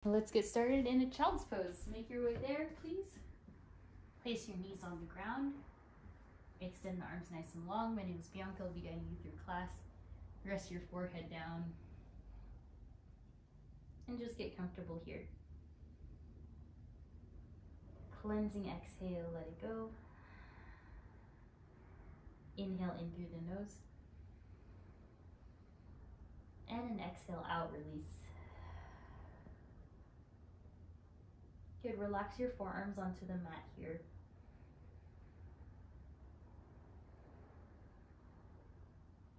Let's get started in a child's pose. Make your way there, please. Place your knees on the ground. Extend the arms nice and long. My name is Bianca. I'll be guiding you through class. Rest your forehead down. And just get comfortable here. Cleansing exhale, let it go. Inhale in through the nose. And an exhale out, release. Good, relax your forearms onto the mat here.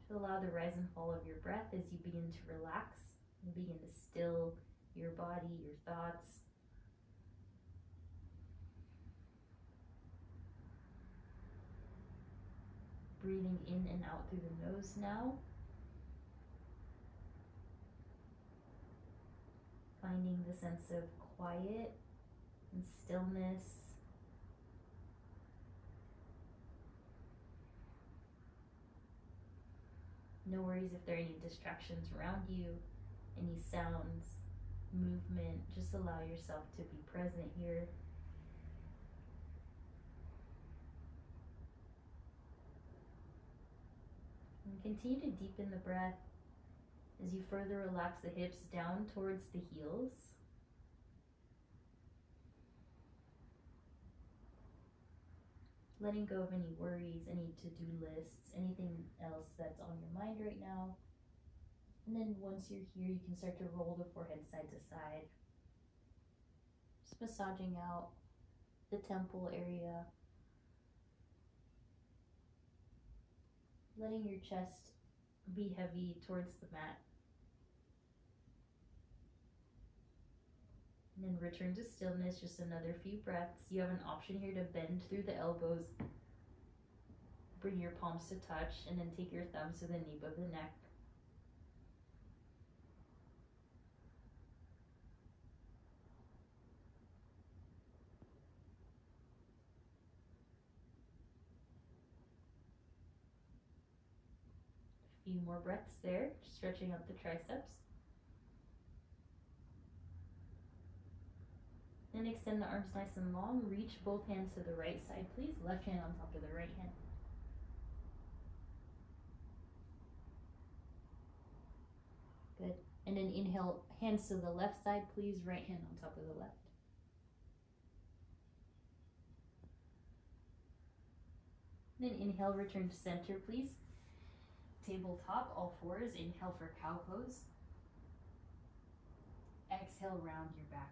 Allow the rise and fall of your breath as you begin to relax and begin to still your body, your thoughts. Breathing in and out through the nose now. Finding the sense of quiet and stillness. No worries if there are any distractions around you, any sounds, movement. Just allow yourself to be present here. And continue to deepen the breath as you further relax the hips down towards the heels. Letting go of any worries, any to-do lists, anything else that's on your mind right now. And then once you're here, you can start to roll the forehead side to side. Just massaging out the temple area. Letting your chest be heavy towards the mat. And then return to stillness, just another few breaths. You have an option here to bend through the elbows. Bring your palms to touch and then take your thumbs to the nape of the neck. A few more breaths there, just stretching out the triceps. Then extend the arms nice and long. Reach both hands to the right side, please. Left hand on top of the right hand. Good. And then inhale, hands to the left side, please. Right hand on top of the left. Then inhale, return to center, please. Tabletop, all fours. Inhale for cow pose. Exhale, round your back.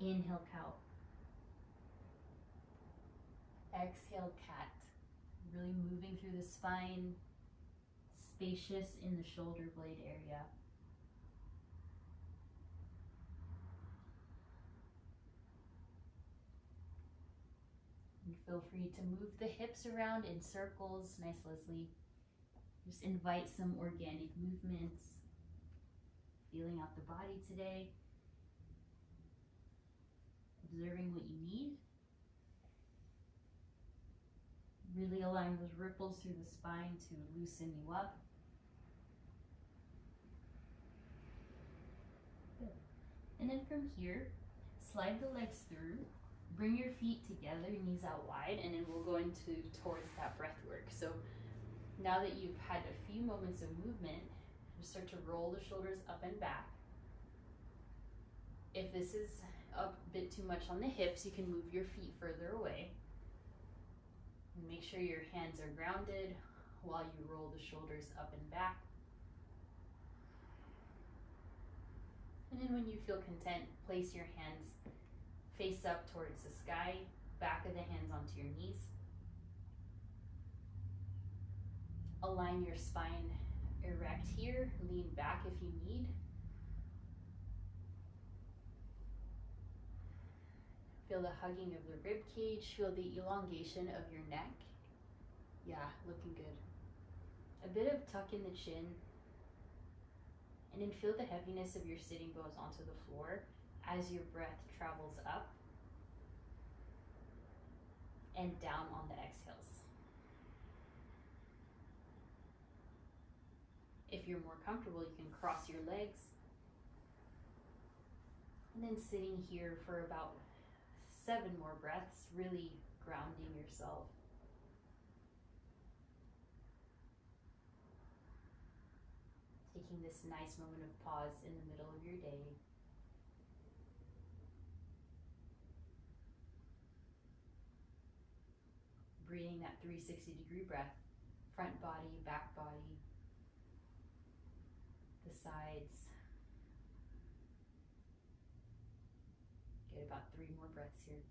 Inhale, cow. Exhale, cat. Really moving through the spine, spacious in the shoulder blade area. And feel free to move the hips around in circles. Nice, Leslie. Just invite some organic movements. Feeling out the body today. Observing what you need. Really allowing those ripples through the spine to loosen you up. Good. And then from here, slide the legs through. Bring your feet together, knees out wide, and then we'll go towards that breath work. So now that you've had a few moments of movement, you start to roll the shoulders up and back. If this is a bit too much on the hips, you can move your feet further away. And make sure your hands are grounded while you roll the shoulders up and back. And then when you feel content, place your hands face up towards the sky, back of the hands onto your knees. Align your spine erect here, lean back if you need. Feel the hugging of the rib cage, feel the elongation of your neck. Yeah, looking good. A bit of tuck in the chin. And then feel the heaviness of your sitting bones onto the floor as your breath travels up and down on the exhales. If you're more comfortable, you can cross your legs And then sitting here for about 7 more breaths, really grounding yourself. Taking this nice moment of pause in the middle of your day. Breathing that 360-degree breath, front body, back body, the sides. Get about 3 more breaths here.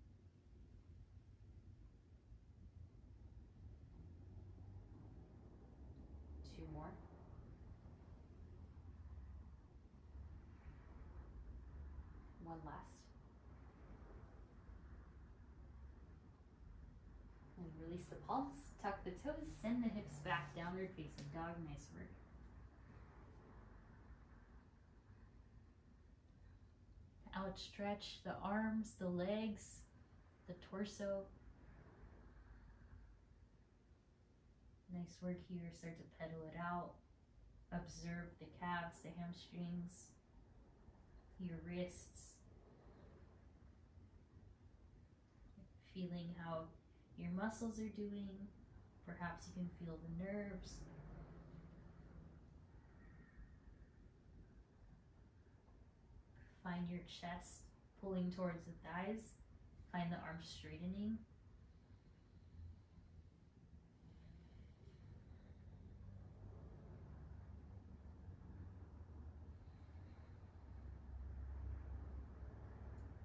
Two more. One last. And release the palms, tuck the toes, send the hips back, downward facing dog. Nice work. Outstretch the arms, the legs, the torso. Nice work here. Start to pedal it out. Observe the calves, the hamstrings, your wrists. Feeling how your muscles are doing. Perhaps you can feel the nerves. Find your chest pulling towards the thighs. Find the arms straightening.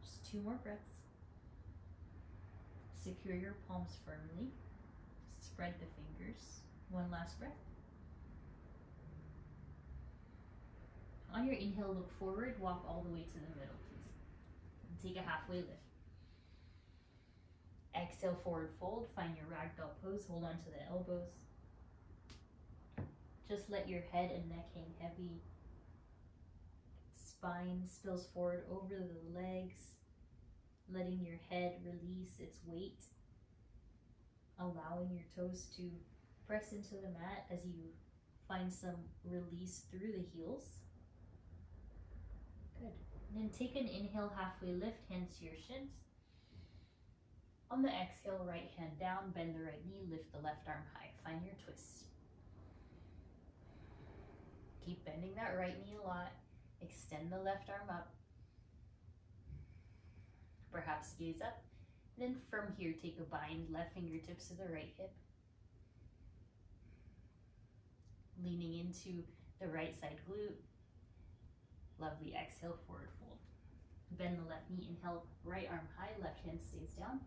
Just 2 more breaths. Secure your palms firmly. Spread the fingers. One last breath. On your inhale, look forward, walk all the way to the middle, please. And take a halfway lift. Exhale, forward fold, find your Ragdoll Pose, hold on to the elbows. Just let your head and neck hang heavy. Spine spills forward over the legs, letting your head release its weight. Allowing your toes to press into the mat as you find some release through the heels. Good. And then take an inhale, halfway lift, hands to your shins. On the exhale, right hand down, bend the right knee, lift the left arm high. Find your twist. Keep bending that right knee a lot. Extend the left arm up. Perhaps gaze up. Then from here, take a bind, left fingertips to the right hip. Leaning into the right side glute. Lovely, exhale, forward fold. Bend the left knee, inhale, right arm high, left hand stays down.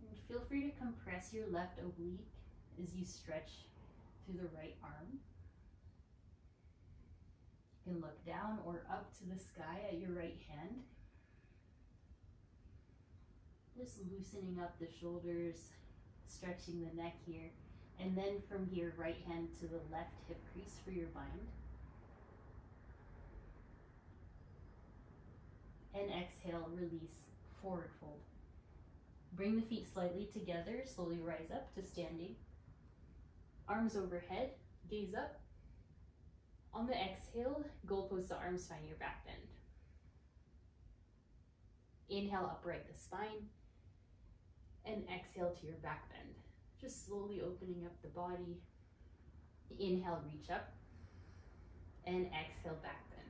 And feel free to compress your left oblique as you stretch through the right arm. You can look down or up to the sky at your right hand. Just loosening up the shoulders, stretching the neck here. And then from here, right hand to the left hip crease for your bind. And exhale, release, forward fold. Bring the feet slightly together, slowly rise up to standing. Arms overhead, gaze up. On the exhale, goalpost the arms, find your back bend. Inhale, upright the spine. And exhale to your back bend. Just slowly opening up the body. Inhale, reach up. And exhale, back bend.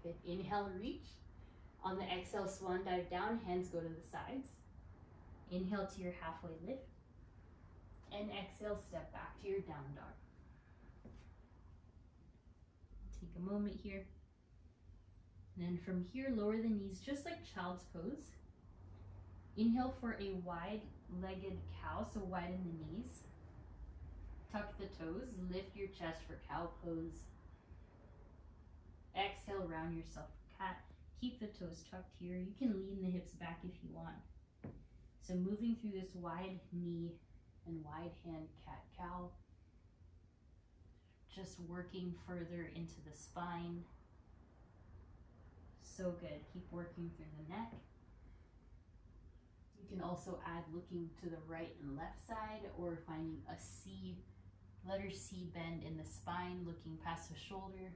Good. Inhale, reach. On the exhale, swan dive down, hands go to the sides. Inhale to your halfway lift. And exhale, step back to your down dog. Take a moment here. And then from here, lower the knees just like child's pose. Inhale for a wide-legged cow, so widen the knees. Tuck the toes, lift your chest for cow pose. Exhale, round yourself for cat. Keep the toes tucked here. You can lean the hips back if you want. So moving through this wide knee and wide hand cat-cow. Just working further into the spine. So good. Keep working through the neck. You can also add looking to the right and left side or finding a C, letter C bend in the spine, looking past the shoulder.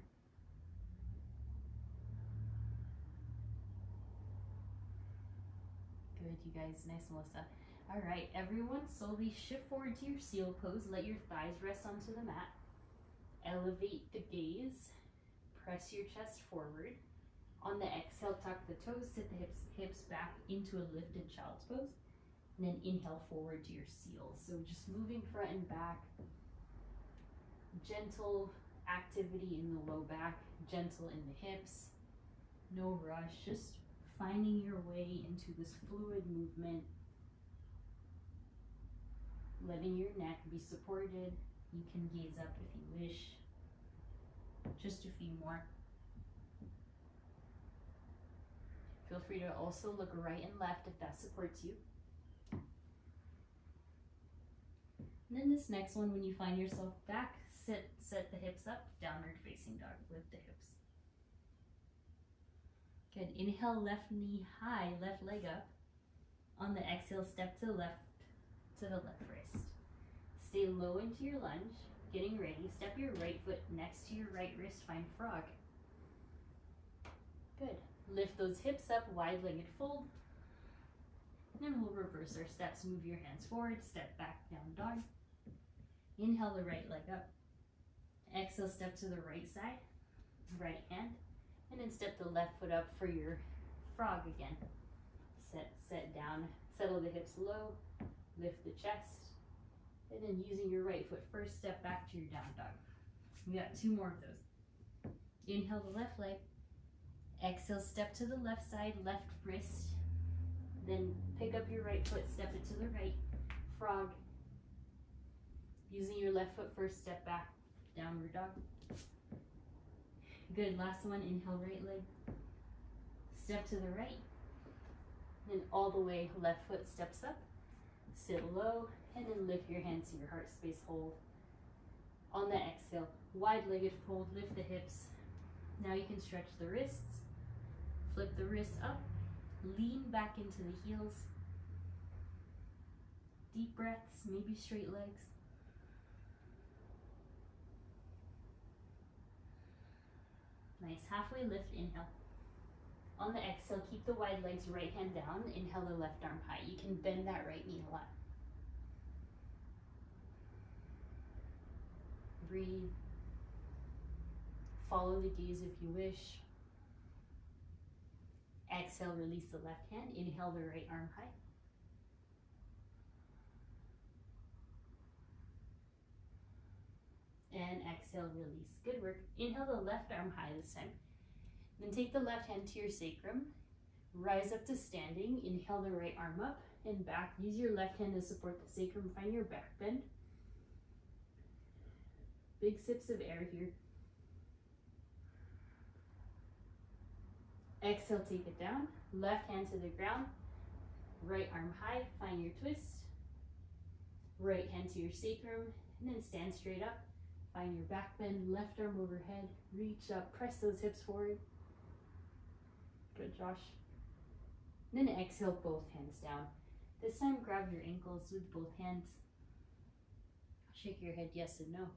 Good, you guys. Nice, Melissa. All right, everyone, slowly shift forward to your seal pose. Let your thighs rest onto the mat. Elevate the gaze. Press your chest forward. On the exhale, tuck the toes, sit the hips back into a lifted child's pose. And then inhale forward to your seal. So just moving front and back. Gentle activity in the low back, gentle in the hips. No rush, just finding your way into this fluid movement. Letting your neck be supported. You can gaze up if you wish. Just a few more. Feel free to also look right and left if that supports you. And then this next one, when you find yourself back, set the hips up, downward facing dog, lift the hips. Good, inhale, left knee high, left leg up. On the exhale, step to the left wrist. Stay low into your lunge, getting ready. Step your right foot next to your right wrist, find frog. Good, lift those hips up, wide-legged fold. And then we'll reverse our steps, move your hands forward, step back, down dog. Inhale the right leg up. Exhale, step to the right side, right hand, and then step the left foot up for your frog again. Set down, settle the hips low, lift the chest, and then using your right foot first, step back to your down dog. We got 2 more of those. Inhale the left leg. Exhale, step to the left side, left wrist. Then pick up your right foot, step it to the right, frog. Using your left foot first, step back, downward dog. Good, last one, inhale right leg. Step to the right. Then all the way, left foot steps up. Sit low, and then lift your hands to your heart space, hold. On the exhale, wide-legged fold, lift the hips. Now you can stretch the wrists. Flip the wrists up. Lean back into the heels. Deep breaths, maybe straight legs. Nice, halfway lift, inhale. On the exhale, keep the wide legs, right hand down. Inhale the left arm high. You can bend that right knee a lot. Breathe. Follow the gaze if you wish. Exhale, release the left hand. Inhale the right arm high. And exhale, release. Good work. Inhale the left arm high this time. Then take the left hand to your sacrum. Rise up to standing. Inhale the right arm up and back. Use your left hand to support the sacrum. Find your back bend. Big sips of air here. Exhale, take it down. Left hand to the ground. Right arm high. Find your twist. Right hand to your sacrum. And then stand straight up. Find your back bend, left arm overhead, reach up, press those hips forward. Good, Josh. And then exhale, both hands down. This time, grab your ankles with both hands. Shake your head yes and no.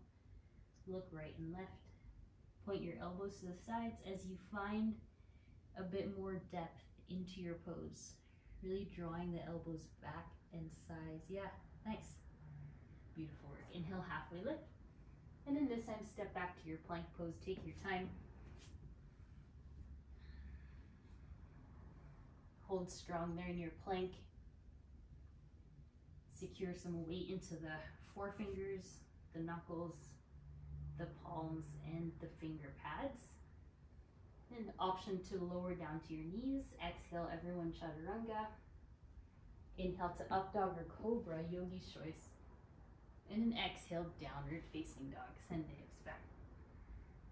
Look right and left. Point your elbows to the sides as you find a bit more depth into your pose. Really drawing the elbows back and sides. Yeah, nice. Beautiful work. Inhale, halfway lift. And then this time, step back to your plank pose. Take your time. Hold strong there in your plank. Secure some weight into the forefingers, the knuckles, the palms, and the finger pads. And option to lower down to your knees. Exhale, everyone, chaturanga. Inhale to up dog or cobra, yogi's choice. And then exhale, downward facing dog. Send the hips back.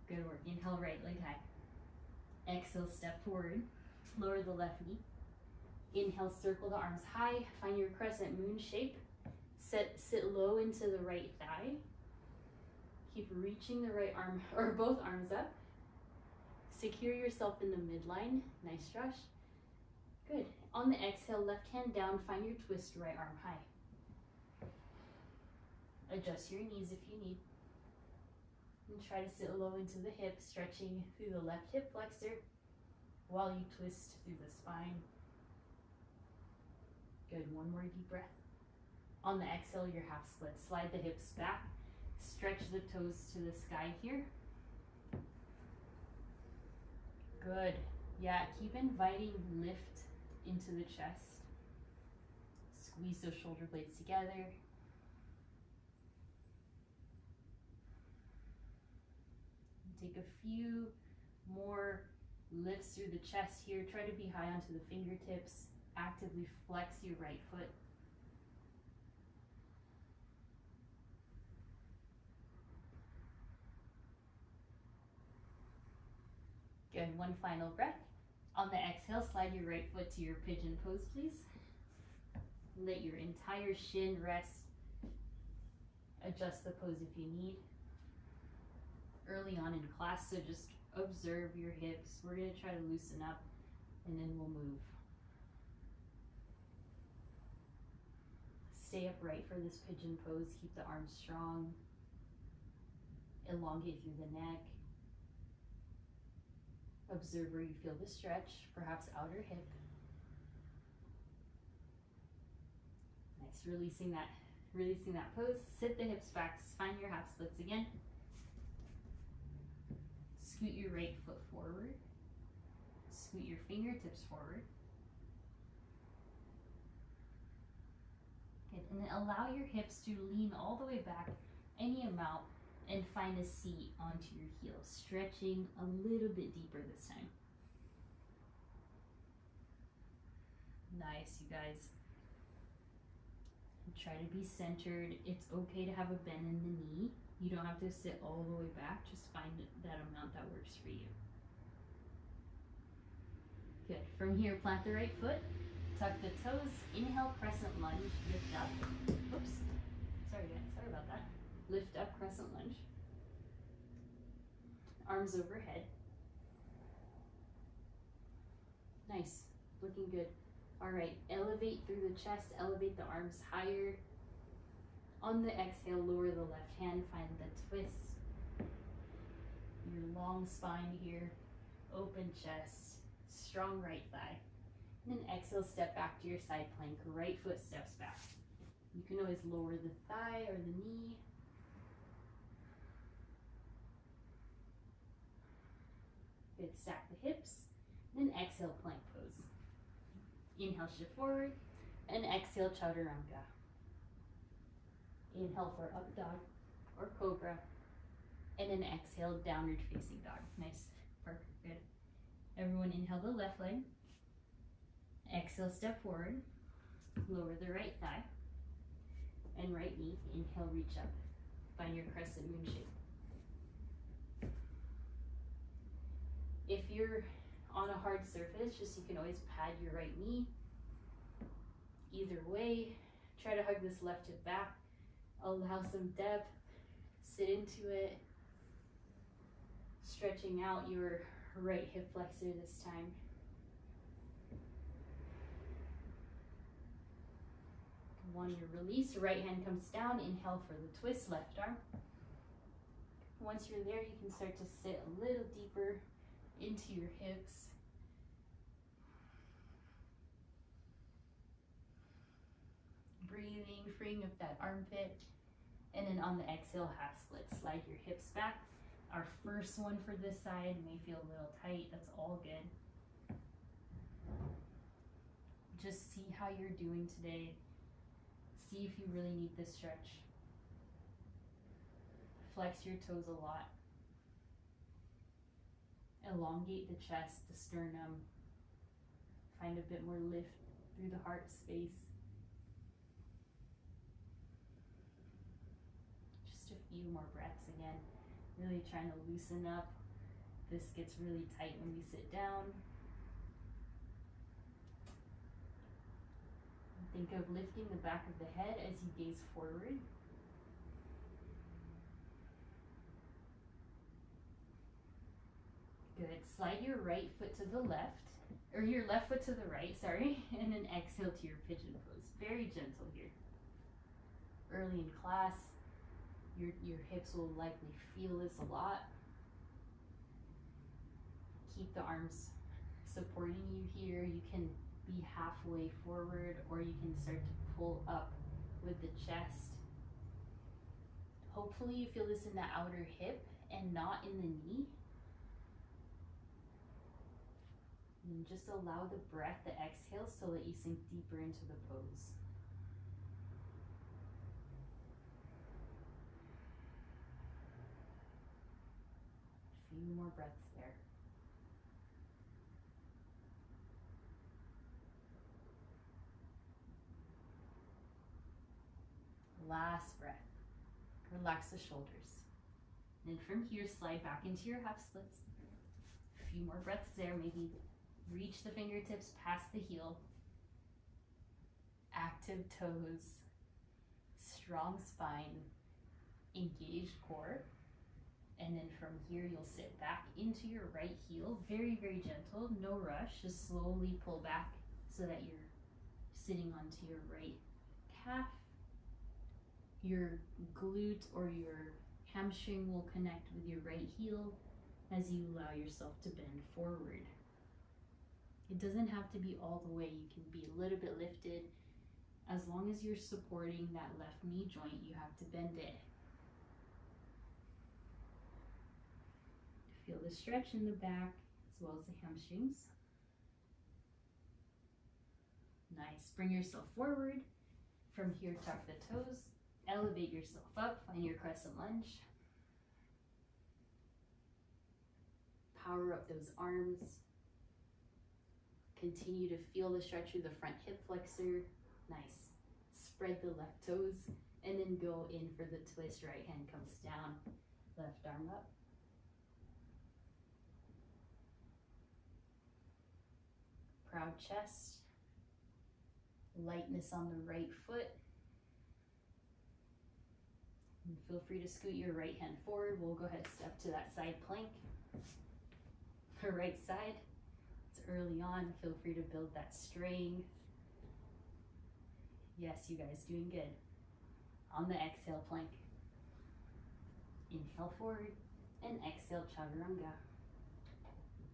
Good work. Inhale, right leg high. Exhale, step forward. Lower the left knee. Inhale, circle the arms high. Find your crescent moon shape. Sit low into the right thigh. Keep reaching the right arm or both arms up. Secure yourself in the midline. Nice, Josh. Good. On the exhale, left hand down. Find your twist, right arm high. Adjust your knees if you need. And try to sit low into the hips, stretching through the left hip flexor while you twist through the spine. Good, one more deep breath. On the exhale, your half split. Slide the hips back. Stretch the toes to the sky here. Good. Yeah, keep inviting lift into the chest. Squeeze those shoulder blades together. Take a few more lifts through the chest here. Try to be high onto the fingertips. Actively flex your right foot. Good, one final breath. On the exhale, slide your right foot to your pigeon pose, please. Let your entire shin rest. Adjust the pose if you need. Early on in class, so just observe your hips. We're gonna try to loosen up and then we'll move. Stay upright for this pigeon pose. Keep the arms strong. Elongate through the neck. Observe where you feel the stretch, perhaps outer hip. Nice, releasing that pose. Sit the hips back, find your half splits again. Scoot your right foot forward. Scoot your fingertips forward. Good, and then allow your hips to lean all the way back any amount and find a seat onto your heels, stretching a little bit deeper this time. Nice, you guys. Try to be centered. It's okay to have a bend in the knee. You don't have to sit all the way back. Just find that amount that works for you. Good. From here, plant the right foot. Tuck the toes. Inhale, crescent lunge. Lift up. Oops. Sorry, guys. Sorry about that. Lift up, crescent lunge. Arms overhead. Nice. Looking good. All right. Elevate through the chest. Elevate the arms higher. On the exhale, lower the left hand. Find the twist. Your long spine here. Open chest. Strong right thigh. And then exhale, step back to your side plank. Right foot steps back. You can always lower the thigh or the knee. Good, stack the hips. Then exhale, plank pose. Inhale, shift forward. And exhale, chaturanga. Inhale for up dog or cobra. And then exhale, downward facing dog. Nice, perfect, good. Everyone inhale the left leg. Exhale, step forward. Lower the right thigh. And right knee. Inhale, reach up. Find your crescent moon shape. If you're on a hard surface, you can always pad your right knee. Either way, try to hug this left hip back. Allow some depth. Sit into it. Stretching out your right hip flexor this time. On your release, right hand comes down. Inhale for the twist, left arm. Once you're there, you can start to sit a little deeper into your hips. Breathing, freeing up that armpit. And then on the exhale, half split. Slide your hips back. Our first one for this side may feel a little tight. That's all good. Just see how you're doing today. See if you really need this stretch. Flex your toes a lot. Elongate the chest, the sternum. Find a bit more lift through the heart space. Just a few more breaths again. Really trying to loosen up. This gets really tight when we sit down. Think of lifting the back of the head as you gaze forward. Good. Slide your right foot to the left, or your left foot to the right, sorry, and then exhale to your pigeon pose. Very gentle here. Early in class, your hips will likely feel this a lot. Keep the arms supporting you here. You can be halfway forward, or you can start to pull up with the chest. Hopefully you feel this in the outer hip and not in the knee. And just allow the breath, the exhales, to let you sink deeper into the pose. A few more breaths there. Last breath. Relax the shoulders. And from here, slide back into your half splits. A few more breaths there. Maybe reach the fingertips past the heel. Active toes. Strong spine. Engaged core. And then from here, you'll sit back into your right heel. Very, very gentle. No rush. Just slowly pull back so that you're sitting onto your right calf. Your glute or your hamstring will connect with your right heel as you allow yourself to bend forward. It doesn't have to be all the way. You can be a little bit lifted. As long as you're supporting that left knee joint, you have to bend it. Feel the stretch in the back as well as the hamstrings. Nice. Bring yourself forward. From here, tuck the toes. Elevate yourself up, find your crescent lunge. Power up those arms. Continue to feel the stretch through the front hip flexor. Nice. Spread the left toes and then go in for the twist. Right hand comes down, left arm up. Proud chest. Lightness on the right foot. And feel free to scoot your right hand forward. We'll go ahead and step to that side plank. The right side. It's early on. Feel free to build that strength. Yes, you guys, doing good. On the exhale, plank. Inhale forward and exhale, chaturanga.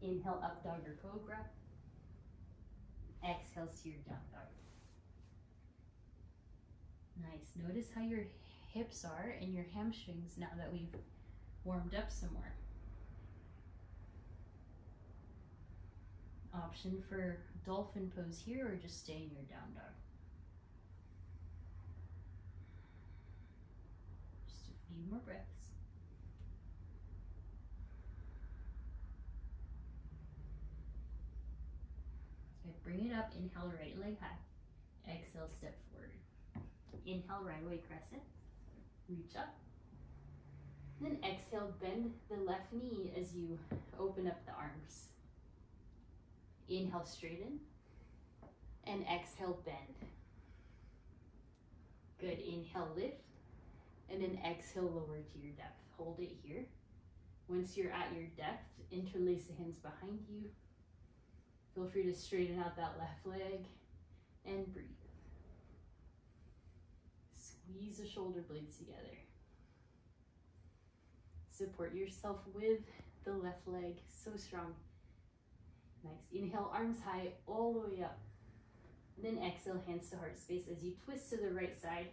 Inhale, up dog or cobra. Exhale to your down dog. Nice. Notice how your hips are and your hamstrings now that we've warmed up some more. Option for dolphin pose here, or just stay in your down dog. Just a few more breaths. Okay, bring it up. Inhale, right leg high. Exhale, step forward. Inhale, right way crescent. Reach up. Then exhale, bend the left knee as you open up the arms. Inhale, straighten. And exhale, bend. Good. Inhale, lift. And then exhale, lower to your depth. Hold it here. Once you're at your depth, interlace the hands behind you. Feel free to straighten out that left leg and breathe. Squeeze the shoulder blades together. Support yourself with the left leg, so strong. Nice. Inhale, arms high, all the way up. And then exhale, hands to heart space as you twist to the right side,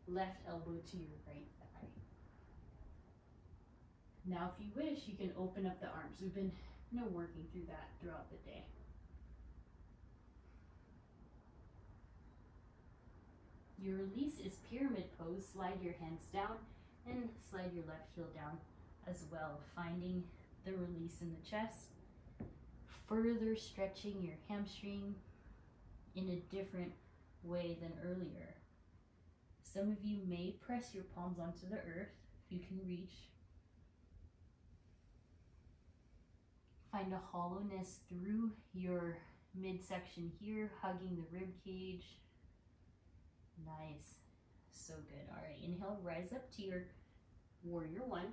left elbow to your right thigh. Now, if you wish, you can open up the arms. We've been, working through that throughout the day. Your release is pyramid pose. Slide your hands down and slide your left heel down as well, finding the release in the chest, further stretching your hamstring in a different way than earlier. Some of you may press your palms onto the earth if you can reach. Find a hollowness through your midsection here, hugging the rib cage. Nice. So good. All right, inhale, rise up to your warrior one.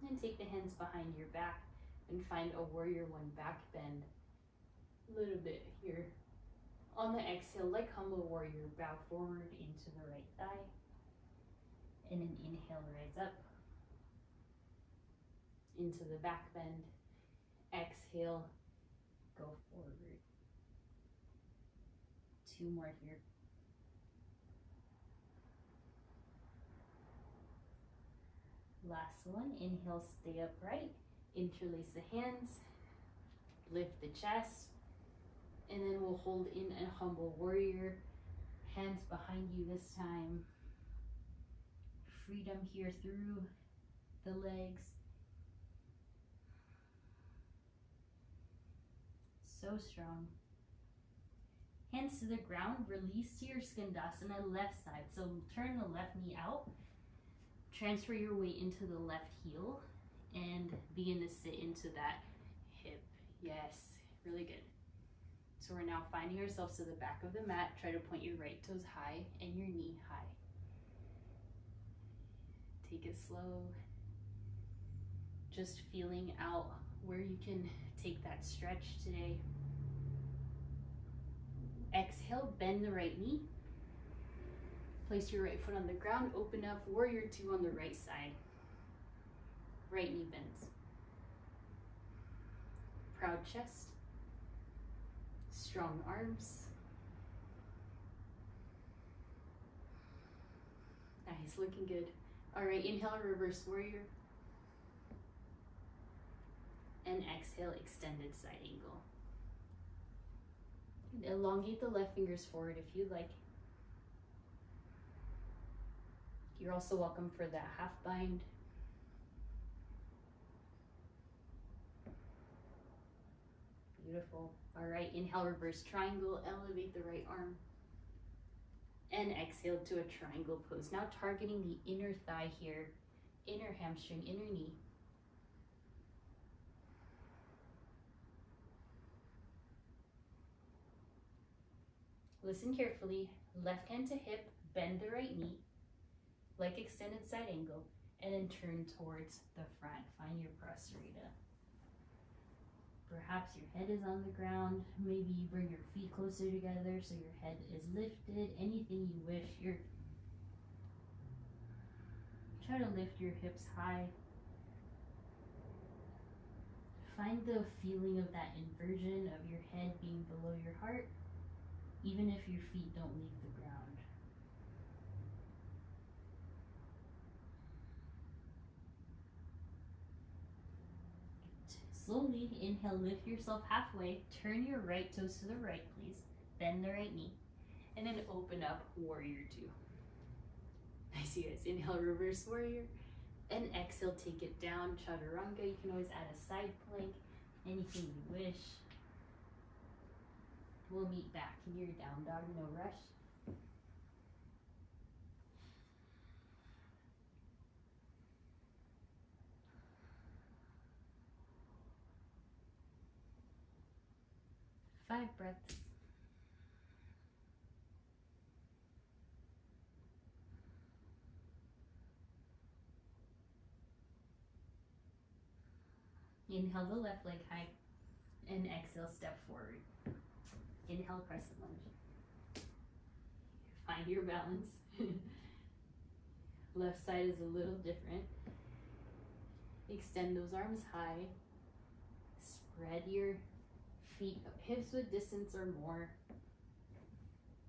And take the hands behind your back and find a warrior one back bend. A little bit here. On the exhale, like humble warrior, bow forward into the right thigh. And then inhale, rise up into the back bend. Exhale, go forward. 2 more here. Last one, inhale, stay upright, interlace the hands, lift the chest, and then we'll hold in a humble warrior, hands behind you this time. Freedom here through the legs. So strong. Hands to the ground, release to your Skandasana left side. So turn the left knee out, transfer your weight into the left heel, and begin to sit into that hip. Yes, really good. So we're now finding ourselves to the back of the mat. Try to point your right toes high and your knee high. Take it slow. Just feeling out where you can take that stretch today. Exhale, bend the right knee. Place your right foot on the ground, open up, warrior 2 on the right side. Right knee bends. Proud chest. Strong arms. Nice, looking good. All right, inhale, reverse warrior. And exhale, extended side angle. Elongate the left fingers forward if you'd like. You're also welcome for that half bind. Beautiful. All right, inhale, reverse triangle, elevate the right arm. And exhale to a triangle pose. Now targeting the inner thigh here, inner hamstring, inner knee. Listen carefully, left hand to hip, bend the right knee, like extended side angle, and then turn towards the front. Find your prasarita. Perhaps your head is on the ground. Maybe you bring your feet closer together so your head is lifted. Anything you wish. Try to lift your hips high. Find the feeling of that inversion of your head being below your heart, even if your feet don't leave the ground. Slowly, inhale, lift yourself halfway. Turn your right toes to the right, please. Bend the right knee. And then open up, warrior 2. Nice, you guys. Inhale, reverse warrior. And exhale, take it down, chaturanga. You can always add a side plank, anything you wish. We'll meet back in your down dog, no rush. Five breaths. Inhale the left leg high and exhale, step forward. Inhale, crescent lunge. Find your balance. Left side is a little different. Extend those arms high. Spread your feet hips width distance or more.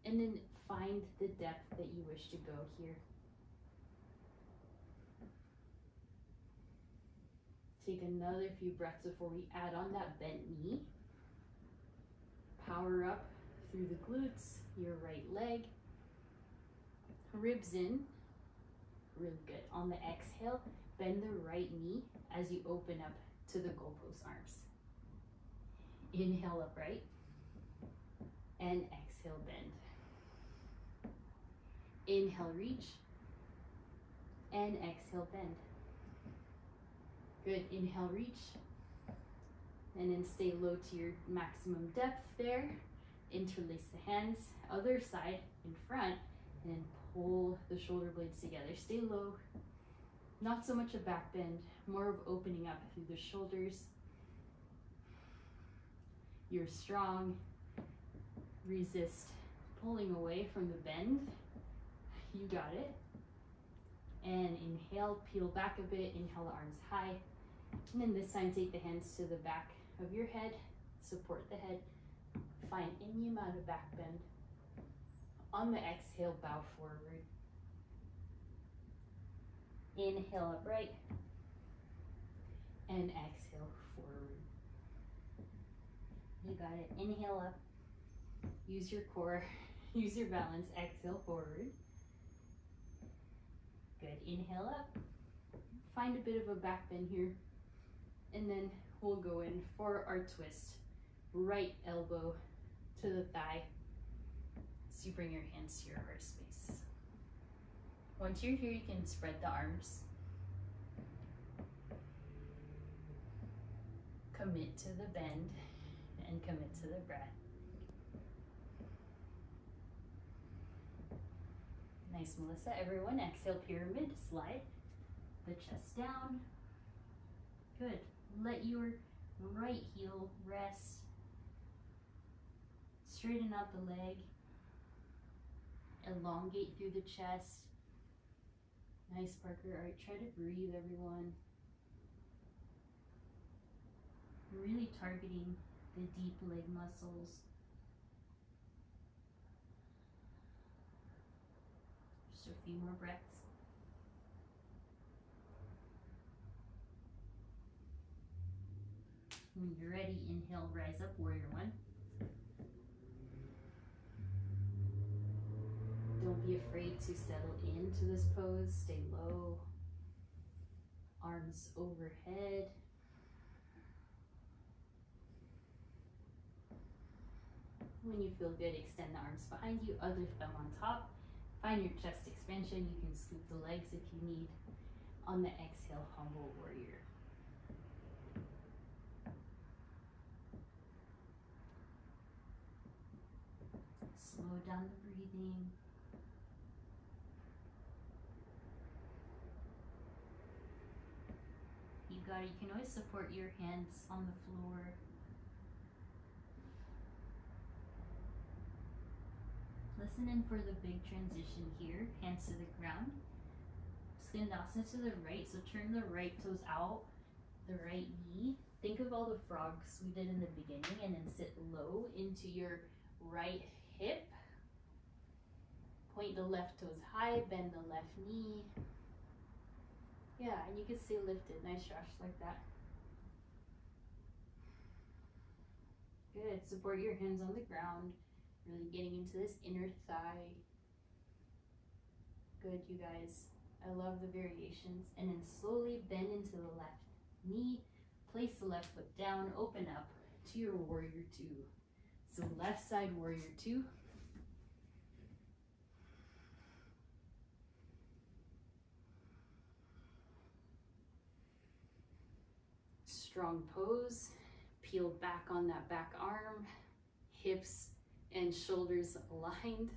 And then find the depth that you wish to go here. Take another few breaths before we add on that bent knee. Power up through the glutes, your right leg. Ribs in. Really good. On the exhale, bend the right knee as you open up to the goalpost arms. Inhale upright. And exhale, bend. Inhale, reach. And exhale, bend. Good. Inhale, reach. And then stay low to your maximum depth there. Interlace the hands, other side in front, and then pull the shoulder blades together. Stay low. Not so much a back bend, more of opening up through the shoulders. You're strong. Resist pulling away from the bend. You got it. And inhale, peel back a bit. Inhale the arms high. And then this time take the hands to the back of your head. support the head, find any amount of back bend. On the exhale, bow forward. Inhale upright, and exhale forward. You got it. Inhale up, use your core, use your balance, exhale forward. Good, inhale up, find a bit of a back bend here, and then we'll go in for our twist. Right elbow to the thigh, so you bring your hands to your heart space. Once you're here, you can spread the arms. Commit to the bend and commit to the breath. Nice, Melissa. Everyone, exhale, pyramid, slide the chest down. Good. Let your right heel rest. Straighten out the leg. Elongate through the chest. Nice, Parker. All right, try to breathe, everyone. Really targeting the deep leg muscles. Just a few more breaths. When you're ready, inhale, rise up, warrior one. Don't be afraid to settle into this pose. Stay low. Arms overhead. When you feel good, extend the arms behind you, other thumb on top. Find your chest expansion. You can scoop the legs if you need. On the exhale, humble warrior. Slow down the breathing. You got it. You can always support your hands on the floor. Listen in for the big transition here. Hands to the ground. Skandasana to the right. So turn the right toes out, the right knee. Think of all the frogs we did in the beginning, and then sit low into your right hip. Point the left toes high, bend the left knee. Yeah, and you can stay lifted. Nice, Josh, like that. Good. Support your hands on the ground. Really getting into this inner thigh. Good, you guys. I love the variations. And then slowly bend into the left knee. Place the left foot down. Open up to your warrior two. So left side warrior two. Strong pose. Peel back on that back arm. Hips and shoulders aligned.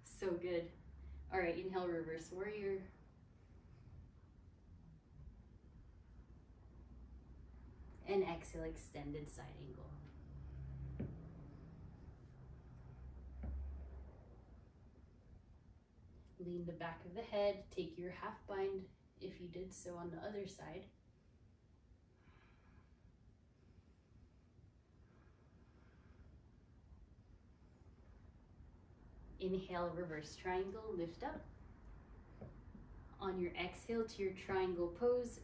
So good. All right, inhale, reverse warrior. And exhale, extended side angle. Lean the back of the head. Take your half bind if you did so on the other side. Inhale, reverse triangle, lift up. On your exhale to your triangle pose,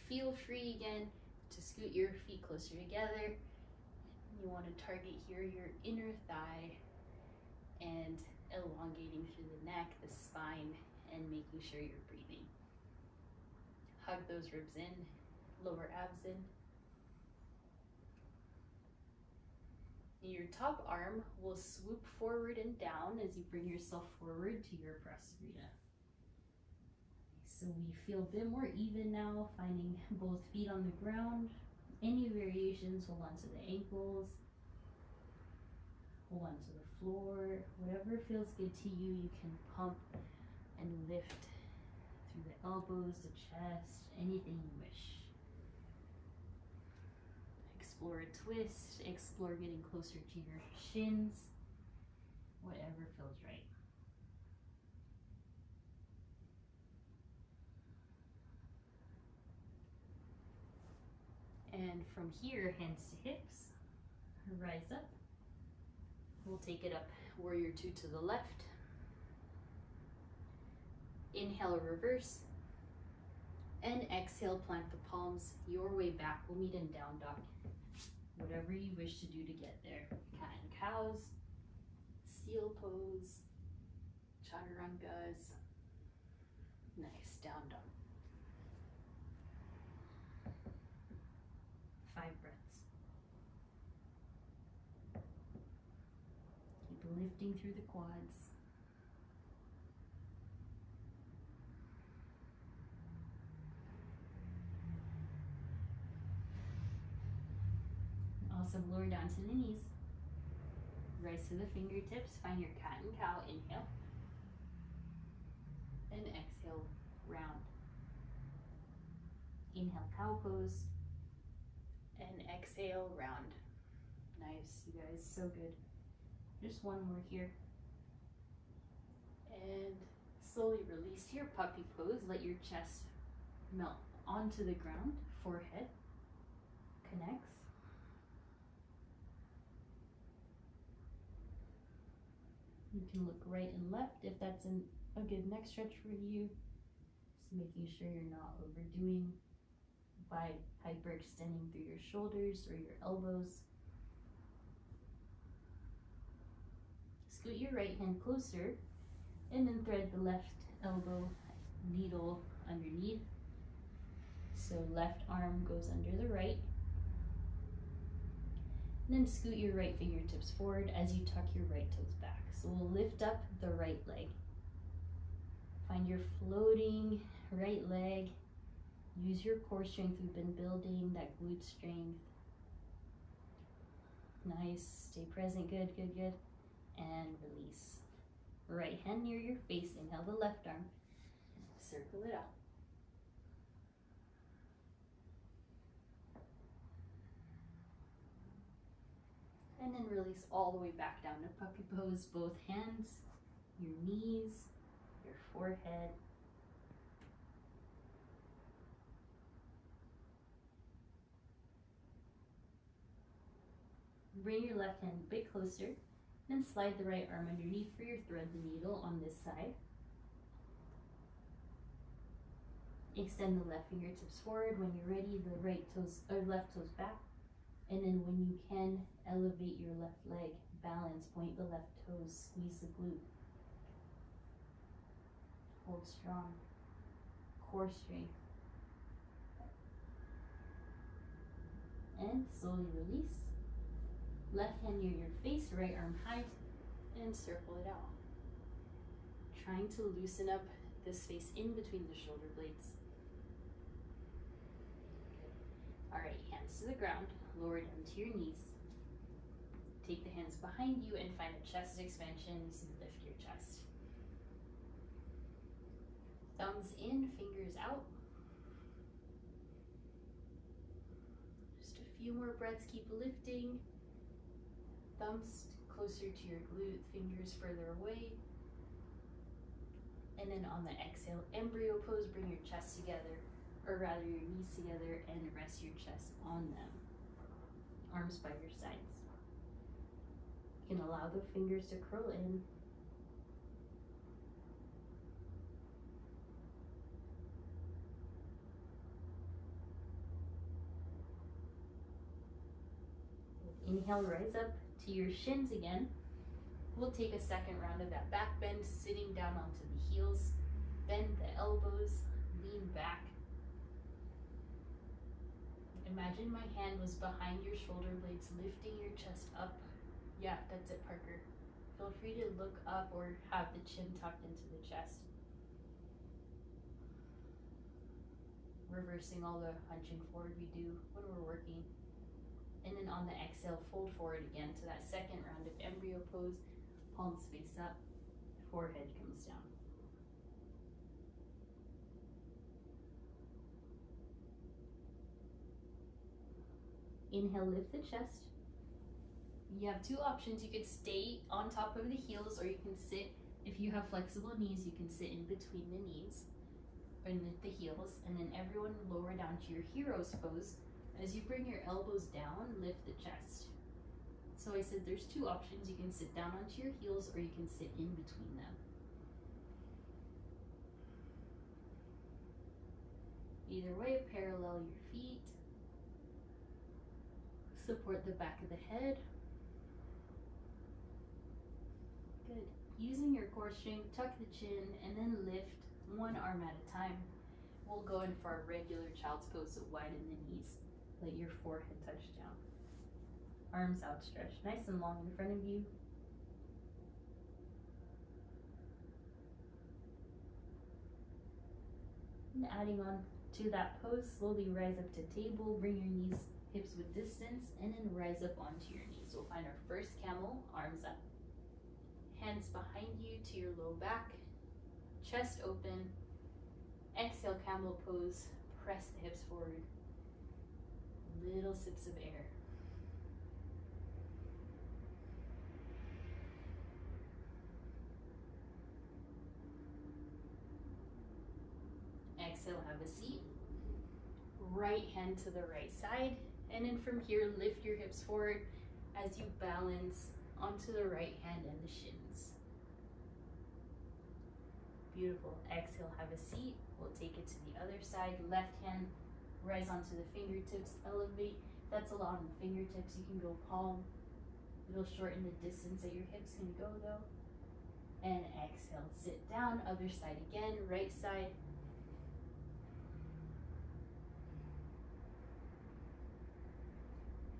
feel free again to scoot your feet closer together. You want to target here your inner thigh and elongating through the neck, the spine, and making sure you're breathing. Hug those ribs in, lower abs in. Your top arm will swoop forward and down as you bring yourself forward to your prasarita. So we feel a bit more even now, finding both feet on the ground. Any variations, hold on to the ankles, hold on to the floor. Whatever feels good to you, you can pump and lift through the elbows, the chest, anything you wish. Explore a twist, explore getting closer to your shins, whatever feels right. And from here, hands to hips, rise up. We'll take it up, warrior two to the left. Inhale, reverse. And exhale, plant the palms your way back. We'll meet in down dog. Whatever you wish to do to get there. Cat and cows, seal pose, chaturangas. Nice, down dog. 5 breaths. Keep lifting through the quads. Awesome, lower down to the knees. Rise to the fingertips, find your cat and cow, inhale. And exhale, round. Inhale, cow pose. And exhale, round. Nice, you guys, so good. Just one more here. And slowly release to your puppy pose. Let your chest melt onto the ground, forehead connects. You can look right and left if that's a good neck stretch for you. Just making sure you're not overdoing by hyperextending through your shoulders or your elbows. Scoot your right hand closer and then thread the left elbow needle underneath. So left arm goes under the right. And then scoot your right fingertips forward as you tuck your right toes back. So we'll lift up the right leg. Find your floating right leg. Use your core strength. We've been building that glute strength. Nice. Stay present. Good, good, good. And release. Right hand near your face. Inhale the left arm. Circle it out. And then release all the way back down to puppy pose. Both hands, your knees, your forehead. Bring your left hand a bit closer, then slide the right arm underneath for your thread the needle on this side. Extend the left fingertips forward. When you're ready, the right toes or left toes back. And then when you can, elevate your left leg, balance, point the left toes, squeeze the glute. Hold strong, core strength. And slowly release. Left hand near your face, right arm high, and circle it out. Trying to loosen up the space in between the shoulder blades. Good. All right, hands to the ground. Lower down to your knees. Take the hands behind you and find a chest expansion. So lift your chest. Thumbs in, fingers out. Just a few more breaths, keep lifting. Thumbs closer to your glute, fingers further away. And then on the exhale, embryo pose, bring your chest together, or rather your knees together, and rest your chest on them. Arms by your sides. You can allow the fingers to curl in. Inhale, rise up to your shins again. We'll take a second round of that back bend, sitting down onto the heels. Bend the elbows, lean back. Imagine my hand was behind your shoulder blades, lifting your chest up. Yeah, that's it, Parker. Feel free to look up or have the chin tucked into the chest. Reversing all the hunching forward we do when we're working. And then on the exhale, fold forward again to that second round of embryo pose. Palms face up, forehead comes down. Inhale, lift the chest. You have two options. You could stay on top of the heels, or you can sit, if you have flexible knees, you can sit in between the knees or the heels, and then everyone lower down to your hero's pose. As you bring your elbows down, lift the chest. So I said there's two options. You can sit down onto your heels or you can sit in between them. Either way, parallel your feet. Support the back of the head. Good. Using your core strength, tuck the chin and then lift one arm at a time. We'll go in for our regular child's pose, so widen the knees. Let your forehead touch down. Arms outstretched, nice and long in front of you. And adding on to that pose, slowly rise up to table, bring your knees hips width distance, and then rise up onto your knees. We'll find our first camel, arms up. Hands behind you to your low back, chest open. Exhale, camel pose, press the hips forward. Little sips of air. Exhale, have a seat. Right hand to the right side, and then from here, lift your hips forward as you balance onto the right hand and the shins. Beautiful. Exhale, have a seat. We'll take it to the other side. Left hand, rise onto the fingertips, elevate. That's a lot on the fingertips. You can go palm. It'll shorten the distance that your hips can go though. And exhale, sit down. Other side again, right side.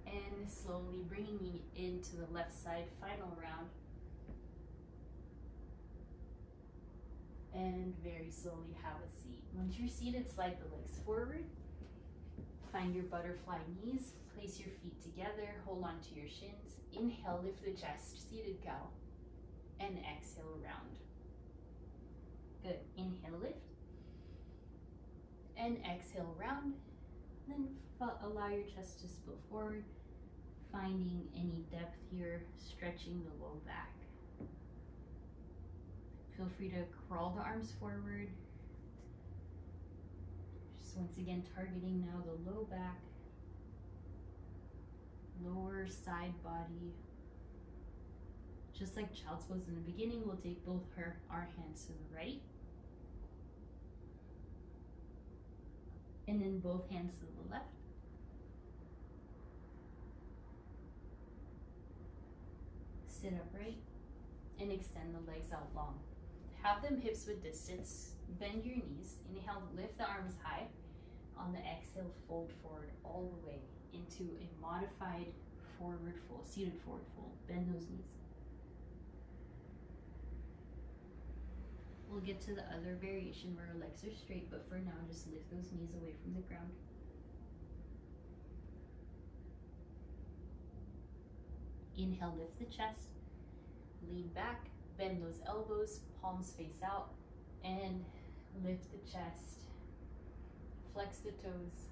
And slowly bringing me into the left side, final round. And very slowly have a seat. Once you're seated, slide the legs forward. Find your butterfly knees. Place your feet together. Hold on to your shins. Inhale, lift the chest, seated cow. And exhale, round. Good. Inhale, lift. And exhale, round. Then allow your chest to spill forward. Finding any depth here, stretching the low back. Feel free to crawl the arms forward. Just once again targeting now the low back, lower side body. Just like child's pose in the beginning, we'll take both our hands to the right. And then both hands to the left. Sit upright and extend the legs out long. Have them hips width distance. Bend your knees. Inhale, lift the arms high. On the exhale, fold forward all the way into a modified forward fold, seated forward fold. Bend those knees. We'll get to the other variation where our legs are straight, but for now, just lift those knees away from the ground. Inhale, lift the chest. Lean back, bend those elbows, palms face out, and lift the chest. Flex the toes.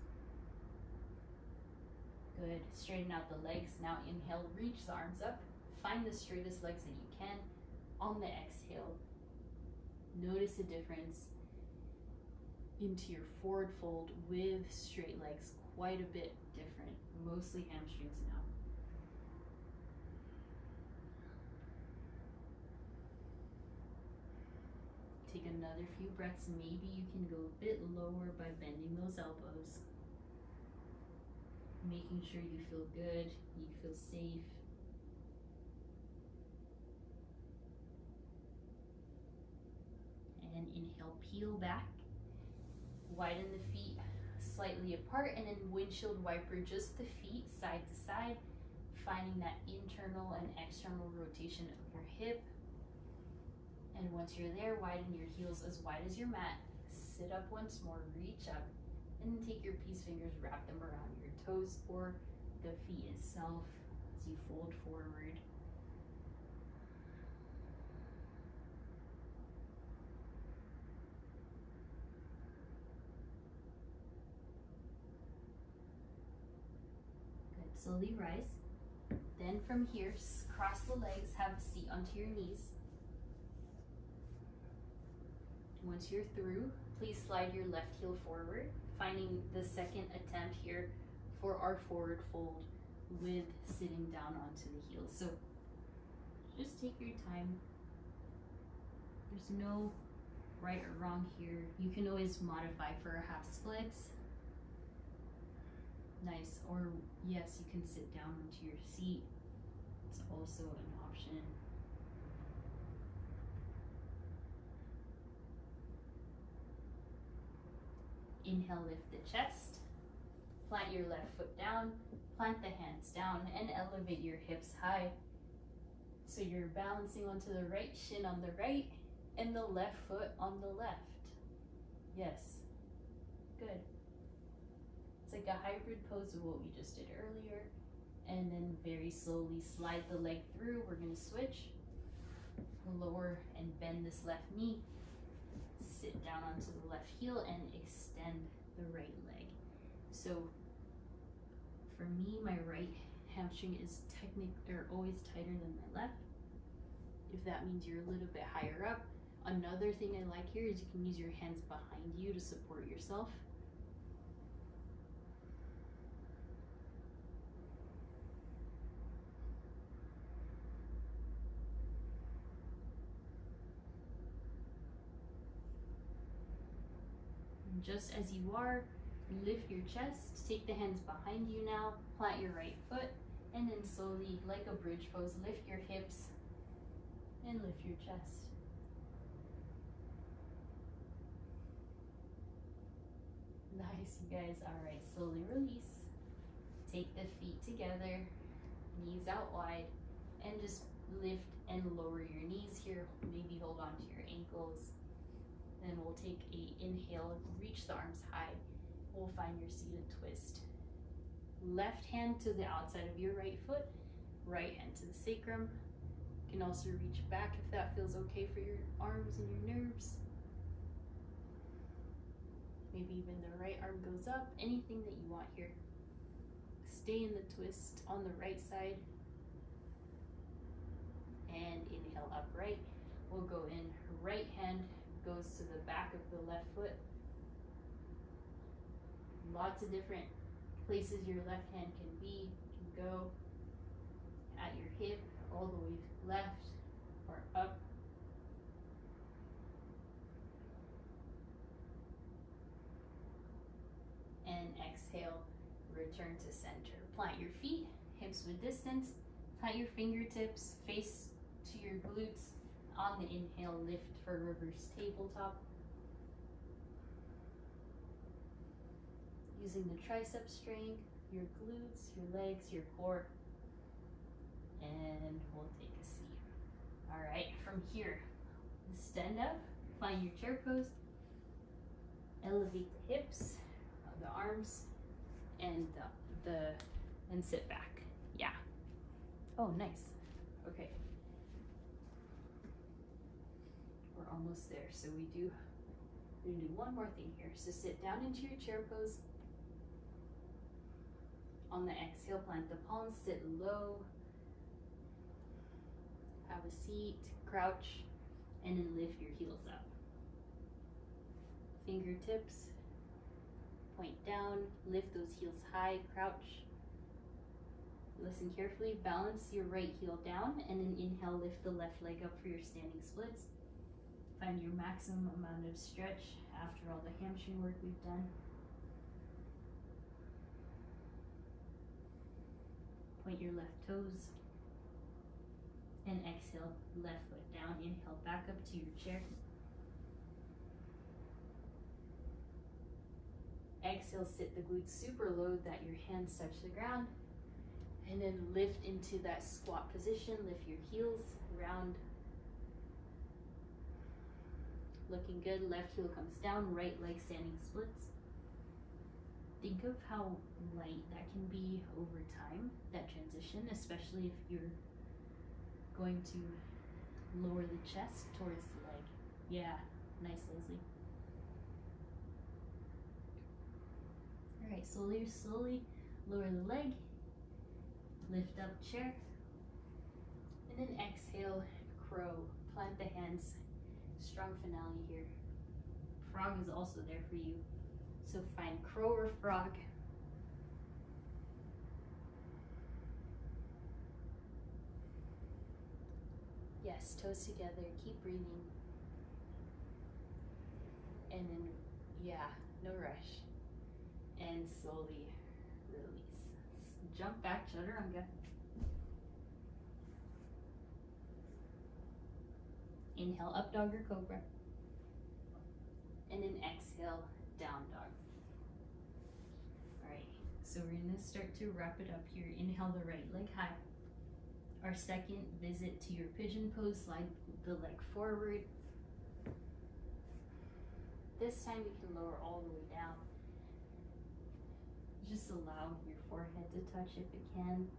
Good. Straighten out the legs. Now inhale, reach the arms up. Find the straightest legs that you can. On the exhale, notice the difference into your forward fold with straight legs. Quite a bit different. Mostly hamstrings now. Take another few breaths. Maybe you can go a bit lower by bending those elbows. Making sure you feel good, you feel safe. And inhale, peel back. Widen the feet slightly apart, and then windshield wiper just the feet side to side, finding that internal and external rotation of your hip. And once you're there, widen your heels as wide as your mat. Sit up once more, reach up, and then take your peace fingers, wrap them around your toes or the feet itself as you fold forward. Good, slowly rise. Then from here, cross the legs, have a seat onto your knees. Once you're through, please slide your left heel forward, finding the second attempt here for our forward fold with sitting down onto the heels. So just take your time. There's no right or wrong here. You can always modify for half splits. Nice. Or yes, you can sit down onto your seat. It's also an option. Inhale, lift the chest. Plant your left foot down. Plant the hands down and elevate your hips high. So you're balancing onto the right shin on the right and the left foot on the left. Yes. Good. It's like a hybrid pose of what we just did earlier. And then very slowly slide the leg through. We're going to switch. Lower and bend this left knee. Sit down onto the left heel and extend the right leg. So for me, my right hamstring is always tighter than my left. If that means you're a little bit higher up. Another thing I like here is you can use your hands behind you to support yourself. And just as you are, lift your chest, take the hands behind you now, plant your right foot, and then slowly, like a bridge pose, lift your hips and lift your chest. Nice, you guys. All right, slowly release. Take the feet together, knees out wide, and just lift and lower your knees here. Maybe hold on to your ankles. Then we'll take a inhale, reach the arms high. We'll find your seated twist. Left hand to the outside of your right foot, right hand to the sacrum. You can also reach back if that feels okay for your arms and your nerves. Maybe even the right arm goes up, anything that you want here. Stay in the twist on the right side. And inhale upright. We'll go in, right hand goes to the back of the left foot. Lots of different places your left hand can be. You can go at your hip, all the way left or up. And exhale, return to center. Plant your feet, hips with distance. Plant your fingertips, face to your glutes. On the inhale, lift for reverse tabletop. Using the tricep strength, your glutes, your legs, your core. And we'll take a seat. All right, from here, stand up, find your chair pose. Elevate the hips, the arms, and and sit back. Yeah. Oh, nice. Okay. We're almost there. So we're gonna do one more thing here. So sit down into your chair pose. On the exhale, plant the palms, sit low. Have a seat, crouch, and then lift your heels up. Fingertips point down, lift those heels high, crouch. Listen carefully, balance your right heel down, and then inhale, lift the left leg up for your standing splits. Find your maximum amount of stretch after all the hamstring work we've done. Point your left toes. And exhale, left foot down. Inhale, back up to your chair. Exhale, sit the glutes super low that your hands touch the ground. And then lift into that squat position. Lift your heels, round. Looking good. Left heel comes down, right leg standing splits. Think of how light that can be over time, that transition, especially if you're going to lower the chest towards the leg. Yeah, nice, Leslie. All right, slowly lower the leg, lift up chair, and then exhale, crow. Plant the hands, strong finale here. Frog is also there for you. So find crow or frog. Yes, toes together, keep breathing. And then, yeah, no rush. And slowly release. Jump back, chaturanga. Inhale, up dog or cobra. And then exhale, down dog. All right, so we're gonna start to wrap it up here. Inhale the right leg high. Our second visit to your pigeon pose, slide the leg forward. This time you can lower all the way down. Just allow your forehead to touch if it can.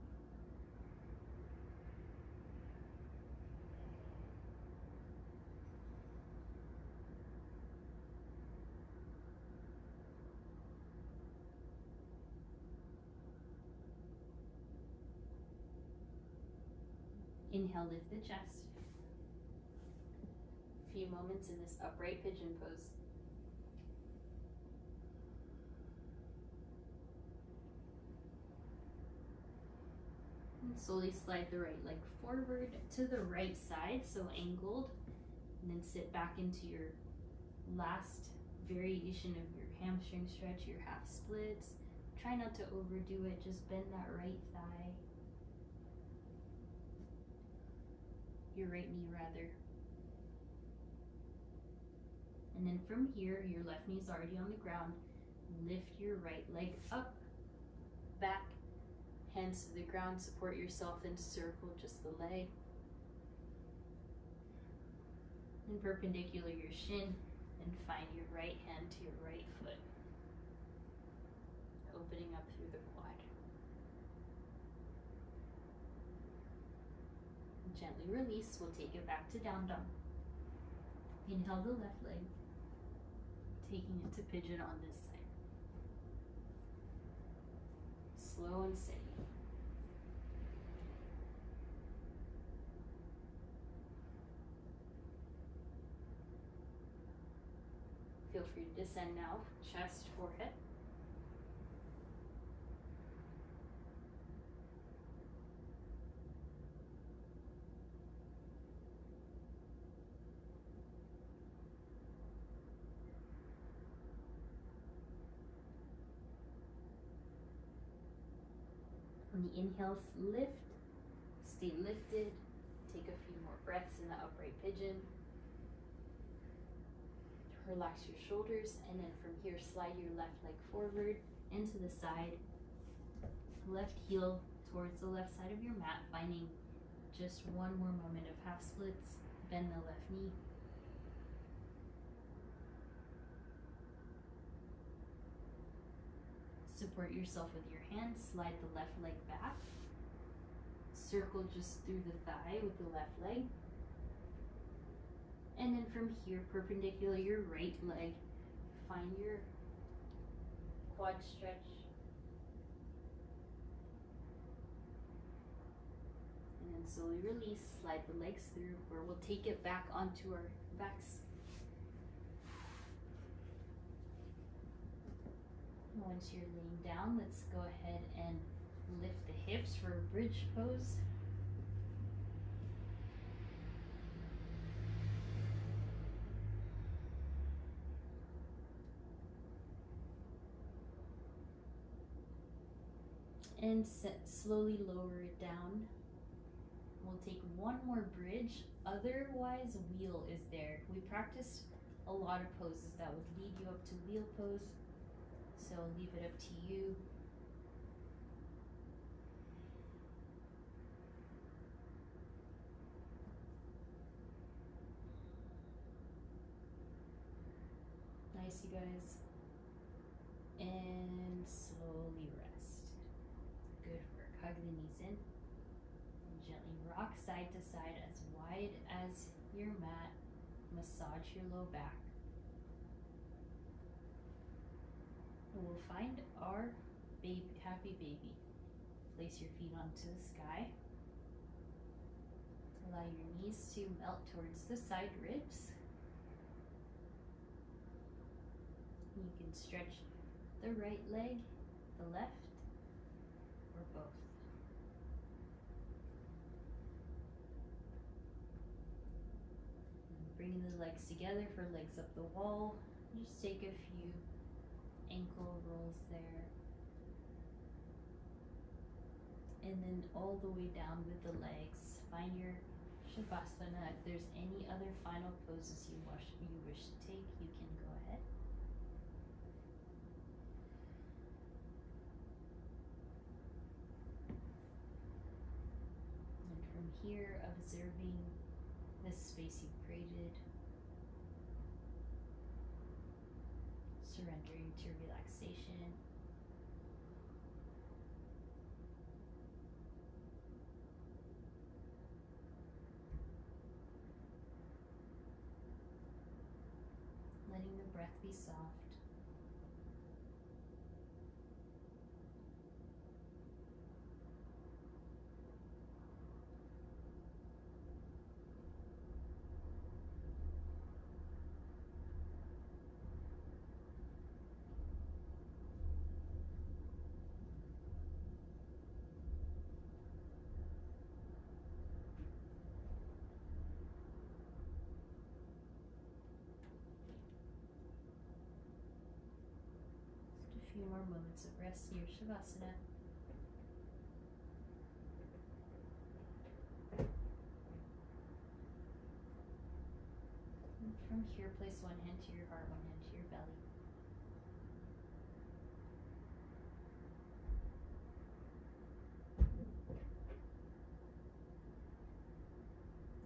Inhale, lift the chest. A few moments in this upright pigeon pose. And slowly slide the right leg forward to the right side, so angled. And then sit back into your last variation of your hamstring stretch, your half splits. Try not to overdo it, just bend that right thigh. Your right knee rather. And then from here, your left knee is already on the ground. Lift your right leg up, back, hands to the ground, support yourself and circle just the leg. And perpendicular your shin and find your right hand to your right foot. Opening up through the quad. Gently release, we'll take it back to down dog. Inhale the left leg, taking it to pigeon on this side. Slow and steady. Feel free to descend now, chest, forehead. On the inhales, lift, stay lifted, take a few more breaths in the upright pigeon. Relax your shoulders, and then from here, slide your left leg forward into the side. Left heel towards the left side of your mat, finding just one more moment of half splits. Bend the left knee. Support yourself with your hands, slide the left leg back. Circle just through the thigh with the left leg. And then from here, perpendicular your right leg, find your quad stretch. And then slowly release, slide the legs through, where we'll take it back onto our backs. Once you're laying down, let's go ahead and lift the hips for a bridge pose. And slowly lower it down. We'll take one more bridge, otherwise wheel is there. We practiced a lot of poses that would lead you up to wheel pose, so I'll leave it up to you. Nice, you guys. And slowly rest. Good work. Hug the knees in. And gently rock side to side as wide as your mat. Massage your low back. And we'll find our happy baby. Place your feet onto the sky. Allow your knees to melt towards the side ribs. You can stretch the right leg, the left, or both. bringing the legs together for legs up the wall. Just take a few ankle rolls there. And then all the way down with the legs. Find your Shavasana. If there's any other final poses you wish to take, you can go ahead. And from here, observing the space you've created, surrendering to relaxation. Letting the breath be soft. Just a few more moments of rest here, Shavasana. And from here, place one hand to your heart, one hand to your belly.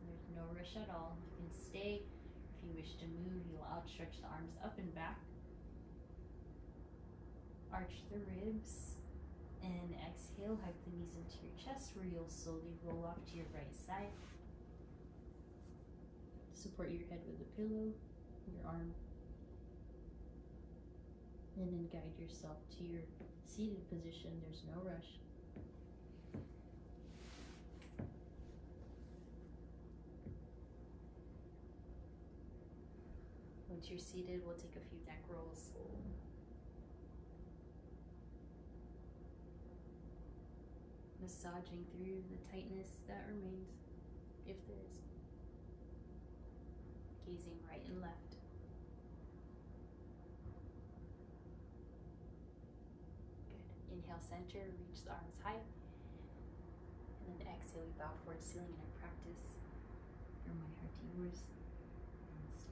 There's no rush at all. You can stay. If you wish to move, you'll outstretch the arms up and back. Arch the ribs. And exhale, hug the knees into your chest, where you'll slowly roll off to your right side. Support your head with a pillow, your arm. And then guide yourself to your seated position. There's no rush. Once you're seated, we'll take a few neck rolls. Massaging through the tightness that remains, if there is. Gazing right and left. Good. Inhale, center, reach the arms high. And then exhale, we bow forward, ceiling in our practice. From my heart to yours. Namaste.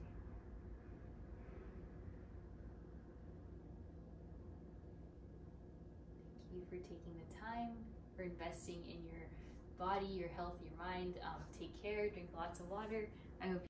Thank you for taking the time, for investing in your body, your health, your mind. Take care, drink lots of water. I hope